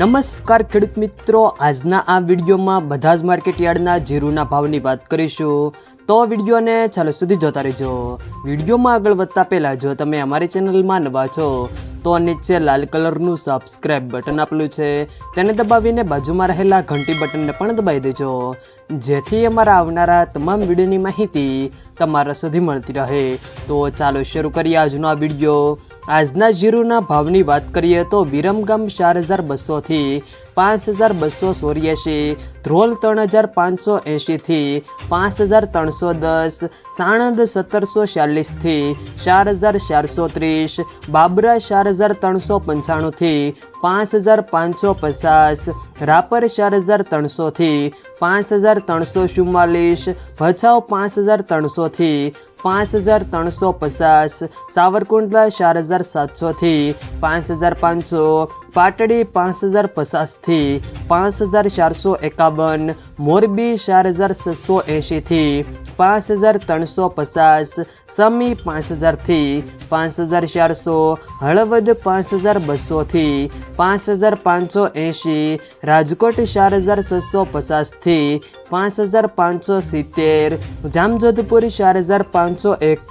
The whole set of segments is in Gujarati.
નમસ્કાર ખેડૂત મિત્રો, આજના આ વિડીયોમાં બધા જ માર્કેટ યાર્ડના જીરુના ભાવની વાત કરીશું, તો વિડીયોને ચાલો સુધી જોતા રહેજો। વિડીયોમાં આગળ વધતા પહેલાં જો તમે અમારી ચેનલમાં નવા છો તો નીચે લાલ કલરનું સબસ્ક્રાઇબ બટન આપેલું છે તેને દબાવીને બાજુમાં રહેલા ઘંટી બટનને પણ દબાવી દેજો, જેથી અમારા આવનારા તમામ વિડીયોની માહિતી તમારા સુધી મળતી રહે। તો ચાલો શરૂ કરીએ આજનો આ વિડીયો। આજના જીરુના ભાવની વાત કરીએ તો વિરમગામ 4200 થી 5284, ધ્રોલ 3580 થી 5310, સાણંદ 1746 થી 4430, બાબરા 4395 થી 5550, રાપર 4300 થી 5344, ભચાઉ 5300 થી 5350, સાવરકુંડલા 4700 થી 5500, પાટડી 5050 થી 5451, મોરબી 4680 થી 5350, સમી 5000 થી 5400, હળવદ 5200 થી 5580, રાજકોટ 4650 થી 5570, જામજોધપુર 4501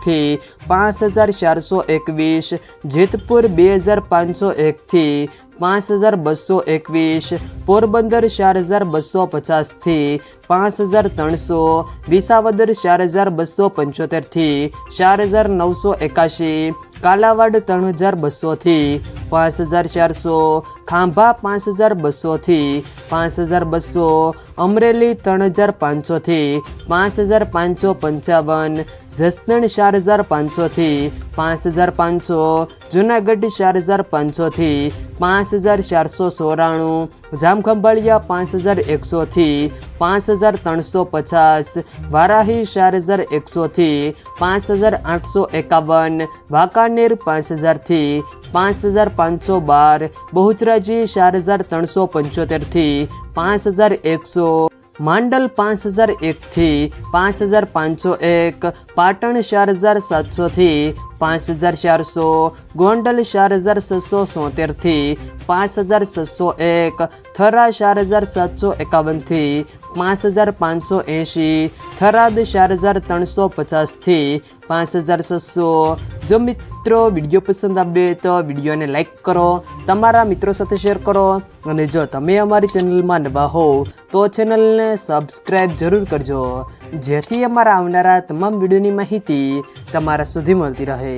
થી 5421, જેતપુર 2501 થી 5221, પોરબંદર 4250 થી 5300, વિસાવદર 4275 થી 4981, કાલાવાડ 3200 થી 5400, ખાંભા 5200 થી 5200, અમરેલી 3500 થી 5555, જસદણ 4500 થી 5500, જુનાગઢ 4500 થી 5494, જામખંભાળિયા 5100 થી 5350, વારાહી 4100 થી 5851, વાંકાનેર 5000 થી 5512, બહુચરાજી 4375 થી 5100, માંડલ 5001 થી 5501, પાટણ 4700 થી 5400, ગોંડલ 4677 થી 5601, થરા 4751 થી 5580, થરાદ 4350 થી 5600। જો મિત્રો વિડીયો પસંદ આવે તો વિડીયોને લાઈક કરો, તમારા મિત્રો સાથે શેર કરો, અને જો તમે અમારી ચેનલમાં નવા હો તો ચેનલને સબસ્ક્રાઈબ જરૂર કરજો, જેથી અમારા આવનારા તમામ વિડીયોની માહિતી તમારા સુધી મળતી રહે।